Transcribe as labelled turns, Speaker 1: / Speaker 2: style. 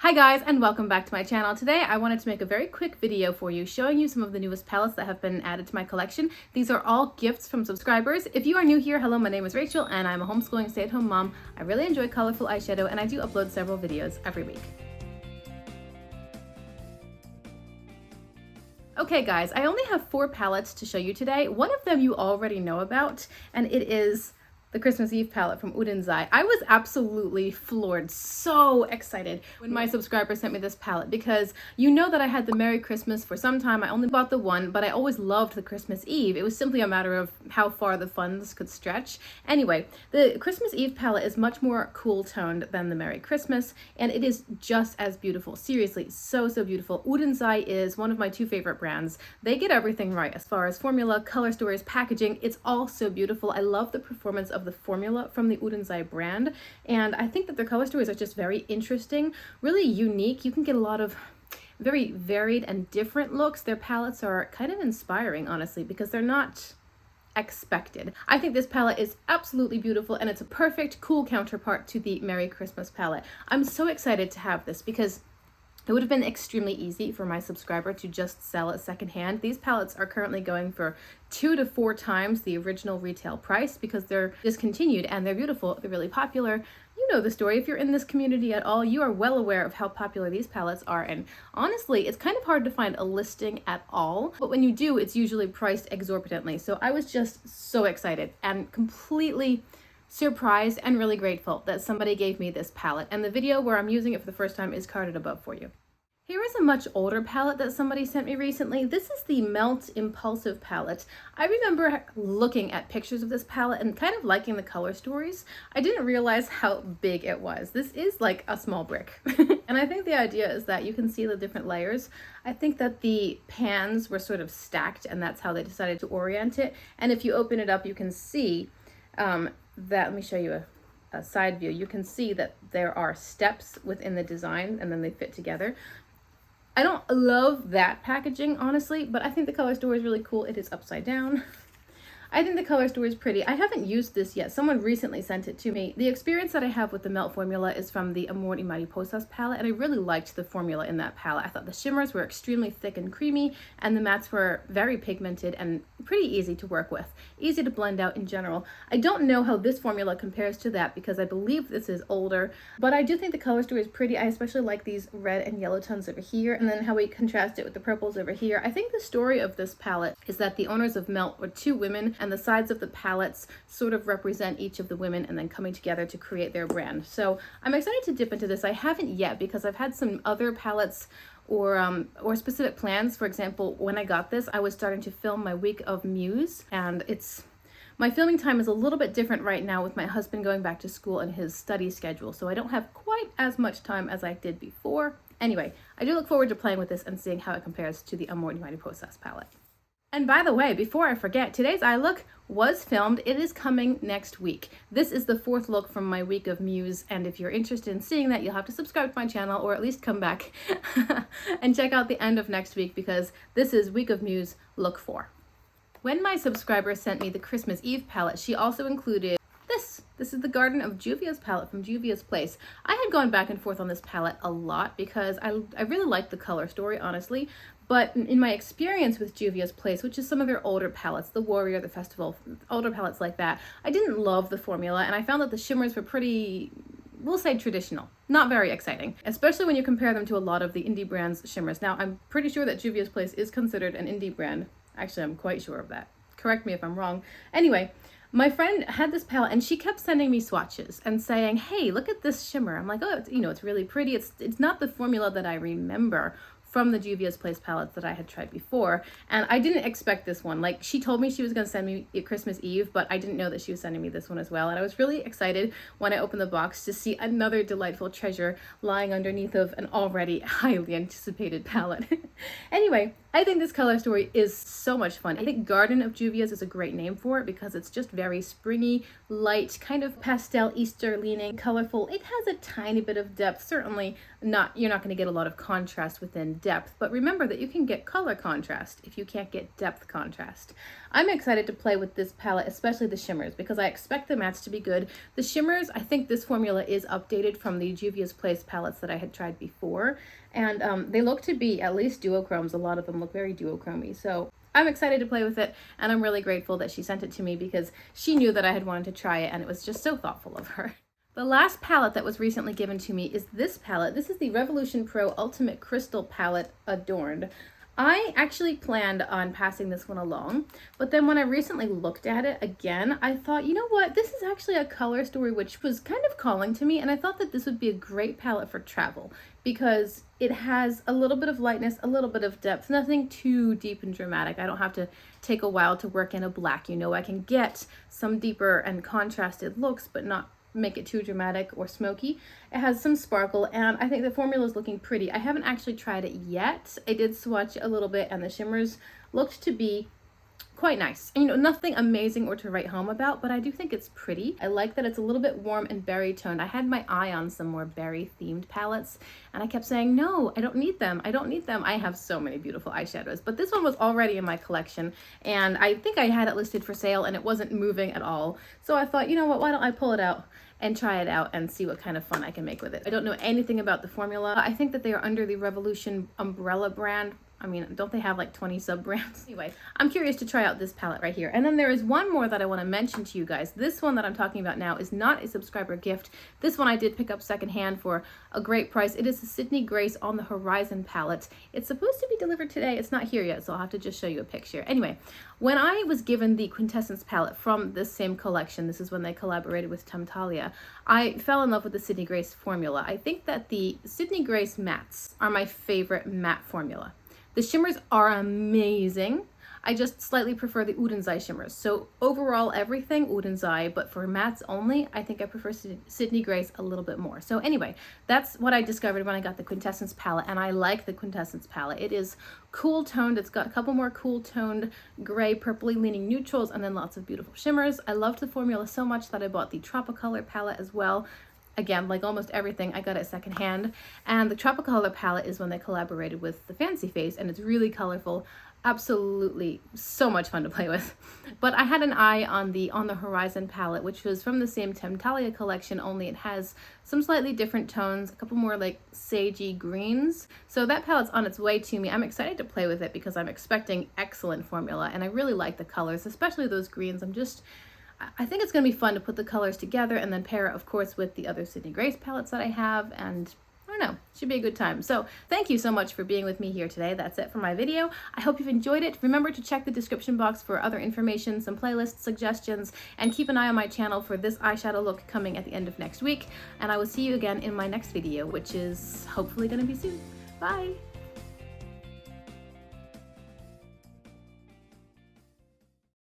Speaker 1: Hi guys, and welcome back to my channel. Today I wanted to make a very quick video for you showing you some of the newest palettes that have been added to my collection. These are all gifts from subscribers. If you are new here, hello, my name is Rachel and I'm a homeschooling stay-at-home mom. I really enjoy colorful eyeshadow and I do upload several videos every week. Okay guys, I only have 4 palettes to show you today. One of them you already know about, and it is the Christmas Eve palette from Oden. I was absolutely floored, so excited when my subscriber sent me this palette because you know that I had the Merry Christmas for some time. I only bought the one, but I always loved the Christmas Eve. It was simply a matter of how far the funds could stretch. Anyway, the Christmas Eve palette is much more cool toned than the Merry Christmas, and it is just as beautiful. Seriously, so beautiful. Oden is one of my 2 favorite brands. They get everything right as far as formula, color stories, packaging. It's all so beautiful. I love the performance of the formula from the Oden brand, and I think that their color stories are just very interesting, really unique. You can get a lot of very varied and different looks. Their palettes are kind of inspiring, honestly, because they're not expected. I think this palette is absolutely beautiful, and it's a perfect cool counterpart to the Merry Christmas palette. I'm so excited to have this because it would have been extremely easy for my subscriber to just sell it secondhand. These palettes are currently going for 2 to 4 times the original retail price because they're discontinued and they're beautiful, they're really popular. You know the story. If you're in this community at all, you are well aware of how popular these palettes are, and honestly, it's kind of hard to find a listing at all, but when you do, it's usually priced exorbitantly. So I was just so excited and completely surprised and really grateful that somebody gave me this palette, and the video where I'm using it for the first time is carded above for you. Here is a much older palette that somebody sent me recently. This is the Melt Impulsive palette. I remember looking at pictures of this palette and kind of liking the color stories. I didn't realize how big it was. This is like a small brick. And I think the idea is that you can see the different layers. I think that the pans were sort of stacked and that's how they decided to orient it. And if you open it up, you can see that, let me show you a side view. You can see that there are steps within the design and then they fit together. I don't love that packaging, honestly, but I think the color story is really cool. It is upside down. I think the color story is pretty. I haven't used this yet. Someone recently sent it to me. The experience that I have with the Melt formula is from the Amor y Mariposas palette, and I really liked the formula in that palette. I thought the shimmers were extremely thick and creamy, and the mattes were very pigmented and pretty easy to work with. Easy to blend out in general. I don't know how this formula compares to that because I believe this is older, but I do think the color story is pretty. I especially like these red and yellow tones over here, and then how we contrast it with the purples over here. I think the story of this palette is that the owners of Melt were 2 women, and the sides of the palettes sort of represent each of the women and then coming together to create their brand. So I'm excited to dip into this. I haven't yet because I've had some other palettes or specific plans. For example, when I got this, I was starting to film my week of Muse, and my filming time is a little bit different right now with my husband going back to school and his study schedule, so I don't have quite as much time as I did before. Anyway, I do look forward to playing with this and seeing how it compares to the Amor y Mariposas palette. And by the way, before I forget, today's eye look was filmed. It is coming next week. This is the 4th look from my week of Muse, and if you're interested in seeing that, you'll have to subscribe to my channel or at least come back and check out the end of next week because this is week of Muse look 4. When my subscriber sent me the Christmas Eve palette, she also included this. This is the Garden of Juvia's palette from Juvia's Place. I had gone back and forth on this palette a lot because I really liked the color story, honestly. But in my experience with Juvia's Place, which is some of their older palettes, the Warrior, the Festival, older palettes like that, I didn't love the formula, and I found that the shimmers were pretty, we'll say, traditional. Not very exciting, especially when you compare them to a lot of the indie brands' shimmers. Now, I'm pretty sure that Juvia's Place is considered an indie brand. Actually, I'm quite sure of that. Correct me if I'm wrong. Anyway, my friend had this palette and she kept sending me swatches and saying, hey, look at this shimmer. I'm like, oh, it's really pretty. It's not the formula that I remember from the Juvia's Place palettes that I had tried before, and I didn't expect this one. Like, she told me she was going to send me Christmas Eve, but I didn't know that she was sending me this one as well, and I was really excited when I opened the box to see another delightful treasure lying underneath of an already highly anticipated palette. Anyway, I think this color story is so much fun. I think Garden of Juvia's is a great name for it because it's just very springy, light, kind of pastel Easter leaning, colorful. It has a tiny bit of depth, certainly not, you're not going to get a lot of contrast within depth, but remember that you can get color contrast if you can't get depth contrast. I'm excited to play with this palette, especially the shimmers, because I expect the mattes to be good. The shimmers, I think this formula is updated from the Juvia's Place palettes that I had tried before, and they look to be at least duochromes. A lot of them look very duochromy, so I'm excited to play with it, and I'm really grateful that she sent it to me because she knew that I had wanted to try it, and it was just so thoughtful of her. The last palette that was recently given to me is this palette. This is the Revolution Pro Ultimate Crystal Palette Adorned. I actually planned on passing this one along, but then when I recently looked at it again, I thought, you know what, this is actually a color story which was kind of calling to me, and I thought that this would be a great palette for travel because it has a little bit of lightness, a little bit of depth, nothing too deep and dramatic. I don't have to take a while to work in a black. You know, I can get some deeper and contrasted looks, but not make it too dramatic or smoky. It has some sparkle, and I think the formula is looking pretty. I haven't actually tried it yet. I did swatch a little bit, and the shimmers looked to be quite nice. You know, nothing amazing or to write home about, but I do think it's pretty. I like that it's a little bit warm and berry toned. I had my eye on some more berry themed palettes, and I kept saying, no, I don't need them. I don't need them. I have so many beautiful eyeshadows, but this one was already in my collection, and I think I had it listed for sale, and it wasn't moving at all. So I thought, you know what, why don't I pull it out and try it out and see what kind of fun I can make with it. I don't know anything about the formula. I think that they are under the Revolution umbrella brand. I mean, don't they have like 20 sub-brands? Anyway, I'm curious to try out this palette right here. And then there is one more that I want to mention to you guys. This one that I'm talking about now is not a subscriber gift. This one I did pick up secondhand for a great price. It is the Sydney Grace On the Horizon palette. It's supposed to be delivered today. It's not here yet, so I'll have to just show you a picture. Anyway, when I was given the Quintessence palette from this same collection, this is when they collaborated with Temptalia, I fell in love with the Sydney Grace formula. I think that the Sydney Grace mattes are my favorite matte formula. The shimmers are amazing. I just slightly prefer the Oden shimmers. So overall, everything Oden, but for mattes only, I think I prefer Sydney Grace a little bit more. So anyway, that's what I discovered when I got the Quintessence palette, and I like the Quintessence palette. It is cool toned. It's got a couple more cool toned gray, purpley leaning neutrals, and then lots of beautiful shimmers. I loved the formula so much that I bought the Tropicolor palette as well. Again, like almost everything, I got it secondhand. And the Tropicolor palette is when they collaborated with the Fancy Face, and it's really colorful. Absolutely so much fun to play with. But I had an eye on the On the Horizon palette, which was from the same Temptalia collection, only it has some slightly different tones, a couple more like sagey greens. So that palette's on its way to me. I'm excited to play with it because I'm expecting excellent formula, and I really like the colors, especially those greens. I think it's going to be fun to put the colors together and then pair it, of course, with the other Sydney Grace palettes that I have, and I don't know, should be a good time. So thank you so much for being with me here today. That's it for my video. I hope you've enjoyed it. Remember to check the description box for other information, some playlist suggestions, and keep an eye on my channel for this eyeshadow look coming at the end of next week. And I will see you again in my next video, which is hopefully going to be soon. Bye!